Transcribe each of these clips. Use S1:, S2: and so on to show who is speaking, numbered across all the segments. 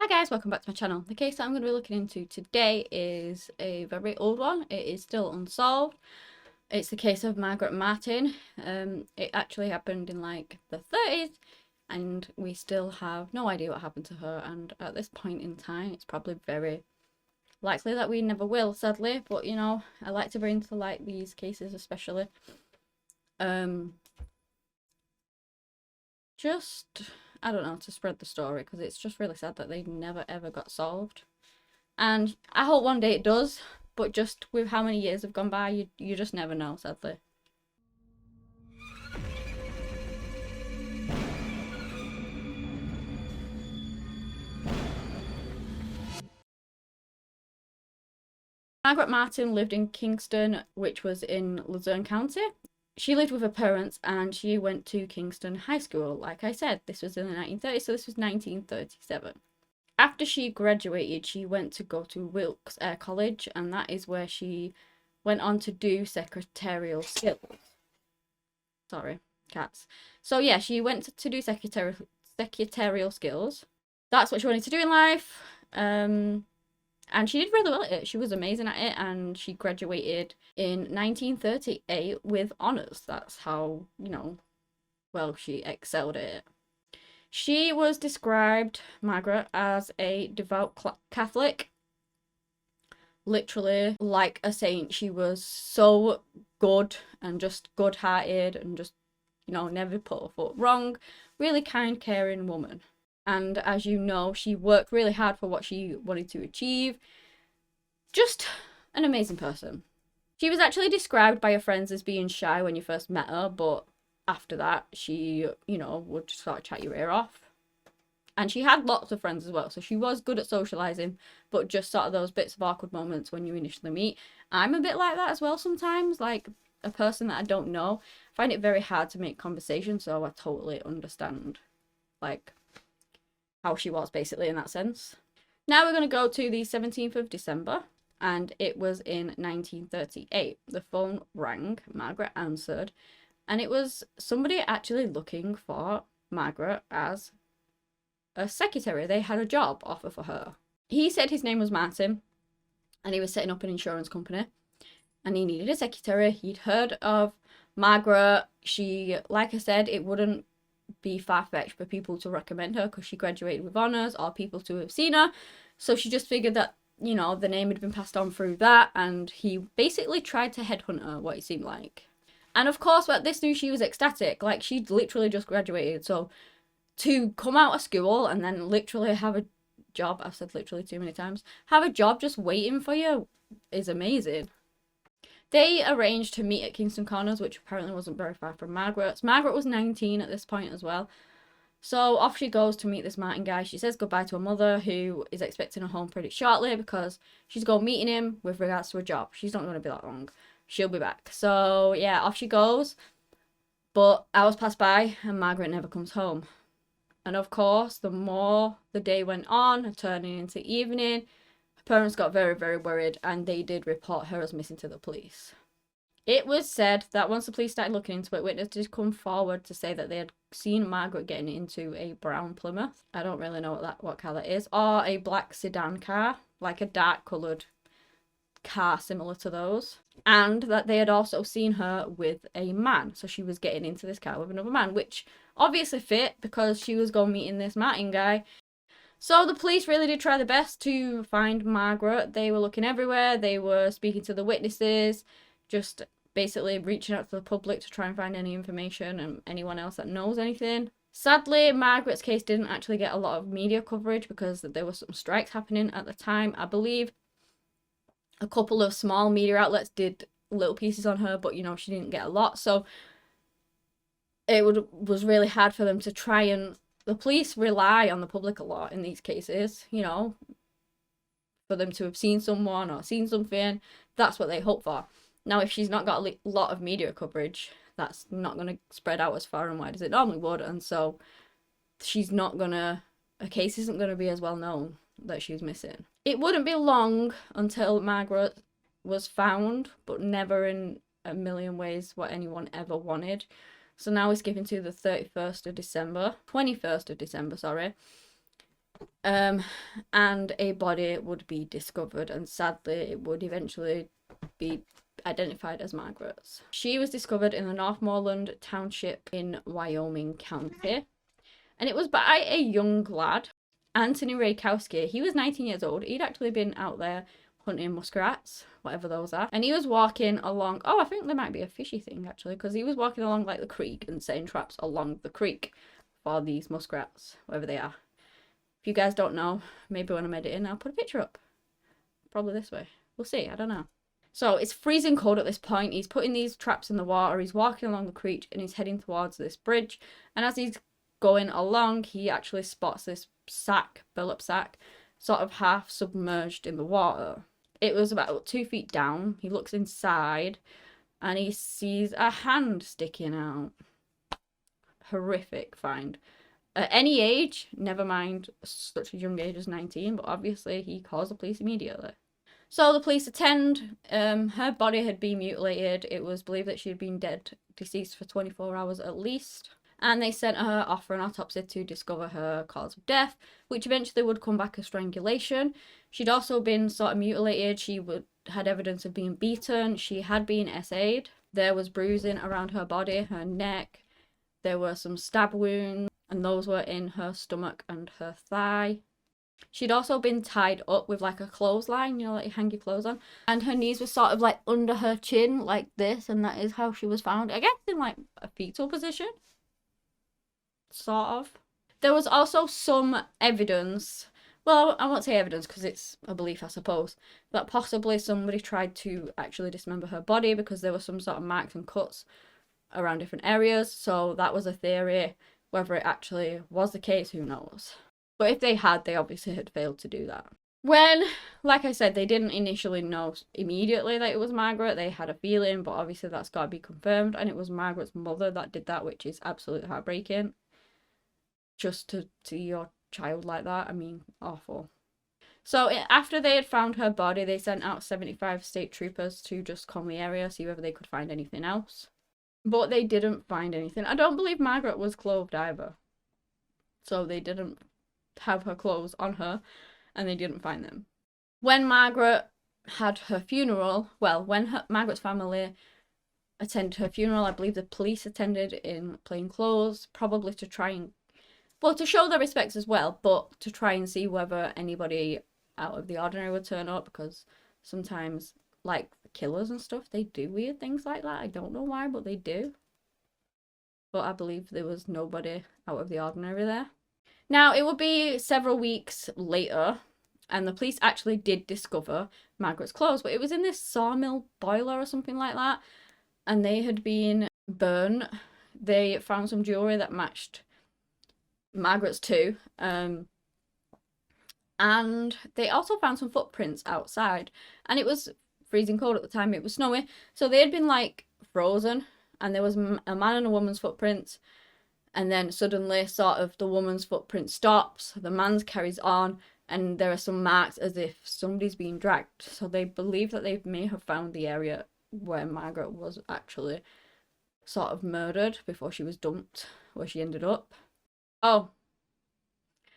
S1: Hi guys, welcome back to my channel. The case that I'm going to be looking into today is a very old one. It is still unsolved. It's the case of Margaret Martin. It actually happened in like the 30s and we still have no idea what happened to her, and at this point in time it's probably very likely that we never will, sadly, but you know, I like to bring to light these cases especially. Just, I don't know, to spread the story, because it's just really sad that they never ever got solved. And I hope one day it does, but just with how many years have gone by, you just never know, sadly. Margaret Martin lived in Kingston, which was in Luzerne County. She lived with her parents and she went to Kingston High School. Like I said, this was in the 1930s, so this was 1937. After she graduated, she went to go to Wilkes College, and that is where she went on to do secretarial skills. Sorry, cats. So yeah, she went to do secretarial skills. That's what she wanted to do in life. And she did really well at it. She was amazing at it, and she graduated in 1938 with honours. That's how, you know, well she excelled at it. She was described, Margaret, as a devout Catholic. Literally like a saint. She was so good and just good-hearted and just, you know, never put a foot wrong. Really kind, caring woman. And as you know, she worked really hard for what she wanted to achieve. Just an amazing person. She was actually described by her friends as being shy when you first met her, but after that, she, you know, would sort of chat your ear off. And she had lots of friends as well, so she was good at socialising, but just sort of those bits of awkward moments when you initially meet. I'm a bit like that as well sometimes, like a person that I don't know. I find it very hard to make conversation, so I totally understand, like, how she was basically in that sense. Now we're going to go to the 17th of December, and it was in 1938. The phone rang, Margaret answered, and it was somebody actually looking for Margaret as a secretary. They had a job offer for her. He said his name was Martin, and he was setting up an insurance company, and he needed a secretary. He'd heard of Margaret. She, like I said, it wouldn't be far-fetched for people to recommend her because she graduated with honours, or people to have seen her. So she just figured that, you know, the name had been passed on through that, and he basically tried to headhunt her, what it seemed like. And of course, at this news, she was ecstatic. Like, she'd literally just graduated, so to come out of school and then literally have a job, I've said literally too many times, have a job just waiting for you is amazing. They arranged to meet at Kingston Corners, which apparently wasn't very far from Margaret's. Margaret was 19 at this point as well. So off she goes to meet this Martin guy. She says goodbye to her mother, who is expecting her home pretty shortly because she's going meeting him with regards to a job. She's not going to be that long. She'll be back. So yeah, off she goes. But hours pass by and Margaret never comes home. And of course, the more the day went on, turning into evening, her parents got very, very worried, and they did report her as missing to the police. It was said that once the police started looking into it, witnesses did come forward to say that they had seen Margaret getting into a brown Plymouth. I don't really know what car that is. Or a black sedan car, like a dark coloured car similar to those. And that they had also seen her with a man. So she was getting into this car with another man, which obviously fit because she was going meeting this Martin guy. So the police really did try their best to find Margaret. They were looking everywhere. They were speaking to the witnesses, just basically reaching out to the public to try and find any information and anyone else that knows anything. Sadly, Margaret's case didn't actually get a lot of media coverage because there were some strikes happening at the time. I believe a couple of small media outlets did little pieces on her, but you know, she didn't get a lot. So it was really hard for them to try, and the police rely on the public a lot in these cases, you know, for them to have seen someone or seen something. That's what they hope for. Now, if she's not got a lot of media coverage, that's not going to spread out as far and wide as it normally would, and so she's not going to, her case isn't going to be as well known that she's missing. It wouldn't be long until Margaret was found, but never in a million ways what anyone ever wanted. So now we're skipping to the 21st of December, sorry. And a body would be discovered, and sadly it would eventually be identified as Margaret's. She was discovered in the Northumberland Township in Wyoming County, and it was by a young lad, Anthony Rakowski. He was 19 years old. He'd actually been out there hunting muskrats, whatever those are, and he was walking along. Oh, I think there might be a fishy thing actually, because he was walking along like the creek and setting traps along the creek for these muskrats, whatever they are. If you guys don't know, maybe when I'm editing, I'll put a picture up. Probably this way. We'll see. I don't know. So it's freezing cold at this point. He's putting these traps in the water. He's walking along the creek and he's heading towards this bridge. And as he's going along, he actually spots this sack, built-up sack, sort of half submerged in the water. It was about 2 feet down. He looks inside and he sees a hand sticking out. Horrific find. At any age, never mind such a young age as 19, but obviously he calls the police immediately. So the police attend. Her body had been mutilated. It was believed that she had been deceased for 24 hours at least. And they sent her off for an autopsy to discover her cause of death, which eventually would come back as strangulation. She'd also been sort of mutilated. She had evidence of being beaten. She had been SA'd. There was bruising around her body, her neck. There were some stab wounds, and those were in her stomach and her thigh. She'd also been tied up with like a clothesline, you know, like you hang your clothes on. And her knees were sort of like under her chin, like this, and that is how she was found. I guess in like a fetal position. Sort of. There was also some evidence, well, I won't say evidence because it's a belief, I suppose, that possibly somebody tried to actually dismember her body because there were some sort of marks and cuts around different areas. So that was a theory. Whether it actually was the case, who knows? But if they had, they obviously had failed to do that. When, like I said, they didn't initially know immediately that it was Margaret. They had a feeling, but obviously that's got to be confirmed. And it was Margaret's mother that did that, which is absolutely heartbreaking. Just to see your child like that, I mean, awful. So after they had found her body, they sent out 75 state troopers to just comb the area, see whether they could find anything else. But they didn't find anything. I don't believe Margaret was clothed either. So they didn't have her clothes on her, and they didn't find them. When Margaret had her funeral, well, when Margaret's family attended her funeral, I believe the police attended in plain clothes, probably to try and, well, to show their respects as well, but to try and see whether anybody out of the ordinary would turn up, because sometimes, like killers and stuff, they do weird things like that. I don't know why, but they do. But I believe there was nobody out of the ordinary there. Now, it would be several weeks later, and the police actually did discover Margaret's clothes, but it was in this sawmill boiler or something like that, and they had been burnt. They found some jewellery that matched Margaret's too, and they also found some footprints outside, and it was freezing cold at the time. It was snowy, so they had been like frozen, and there was a man and a woman's footprints, and then suddenly sort of the woman's footprint stops, the man's carries on, and there are some marks as if somebody's being dragged. So they believe that they may have found the area where Margaret was actually sort of murdered before she was dumped, where she ended up. Oh,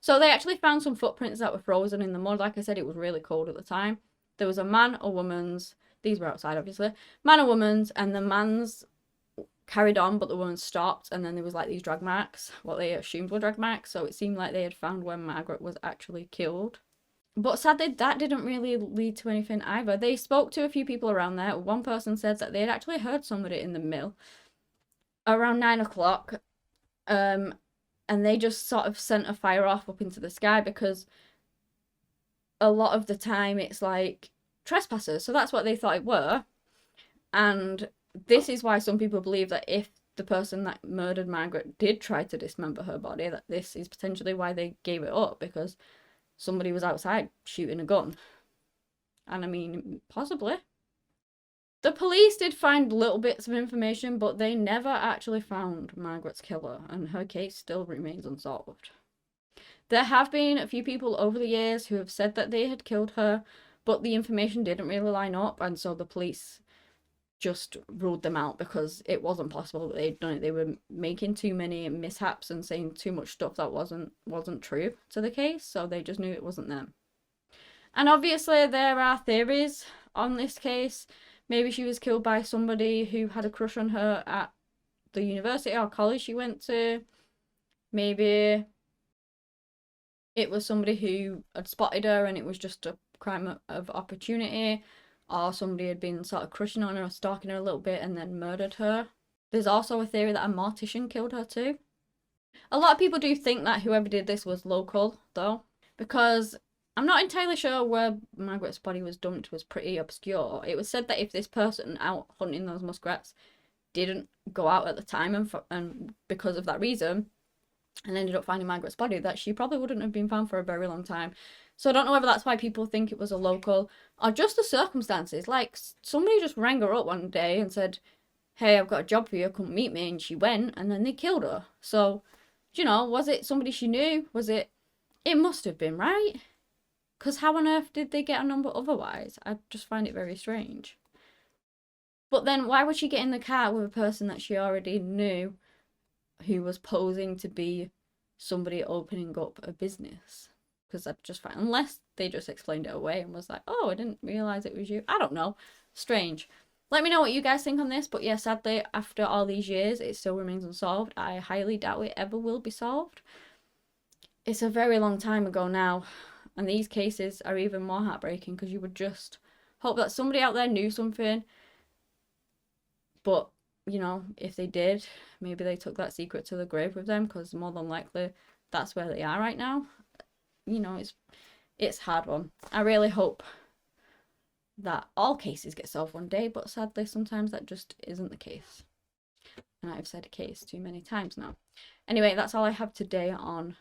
S1: so they actually found some footprints that were frozen in the mud. Like I said, it was really cold at the time. There was a man, a woman's, these were outside obviously, man, a woman's, and the man's carried on, but the woman stopped, and then there was like these drag marks, what they assumed were drag marks, so it seemed like they had found when Margaret was actually killed. But sadly, that didn't really lead to anything either. They spoke to a few people around there. One person said that they had actually heard somebody in the mill around 9 o'clock, and they just sort of sent a fire off up into the sky, because a lot of the time it's like trespassers, so that's what they thought it were. And this is why some people believe that if the person that murdered Margaret did try to dismember her body, that this is potentially why they gave it up, because somebody was outside shooting a gun. And I mean, possibly. The police did find little bits of information, but they never actually found Margaret's killer, and her case still remains unsolved. There have been a few people over the years who have said that they had killed her, but the information didn't really line up, and so the police just ruled them out because it wasn't possible that they'd done it. They were making too many mishaps and saying too much stuff that wasn't true to the case, so they just knew it wasn't them. And obviously there are theories on this case. Maybe she was killed by somebody who had a crush on her at the university or college she went to. Maybe it was somebody who had spotted her and it was just a crime of opportunity, or somebody had been sort of crushing on her or stalking her a little bit and then murdered her. There's also a theory that a mortician killed her too. A lot of people do think that whoever did this was local, though, because I'm not entirely sure where Margaret's body was dumped was pretty obscure. It was said that if this person out hunting those muskrats didn't go out at the time and because of that reason, and ended up finding Margaret's body, that she probably wouldn't have been found for a very long time. So I don't know whether that's why people think it was a local or just the circumstances. Like, somebody just rang her up one day and said, hey, I've got a job for you, come meet me, and she went, and then they killed her. So, you know, was it somebody she knew? Was it? It must have been, right? Because how on earth did they get a number otherwise? I just find it very strange. But then why would she get in the car with a person that she already knew who was posing to be somebody opening up a business? Because I just find, unless they just explained it away and was like, oh, I didn't realise it was you. I don't know. Strange. Let me know what you guys think on this. But yeah, sadly, after all these years, it still remains unsolved. I highly doubt it ever will be solved. It's a very long time ago now. And these cases are even more heartbreaking because you would just hope that somebody out there knew something. But, you know, if they did, maybe they took that secret to the grave with them, because more than likely that's where they are right now. You know, it's a hard one. I really hope that all cases get solved one day, but sadly sometimes that just isn't the case. And I've said case too many times now. Anyway, that's all I have today on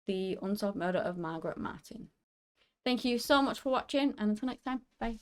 S1: the unsolved murder of Margaret Martin. Thank you so much for watching, and until next time, bye.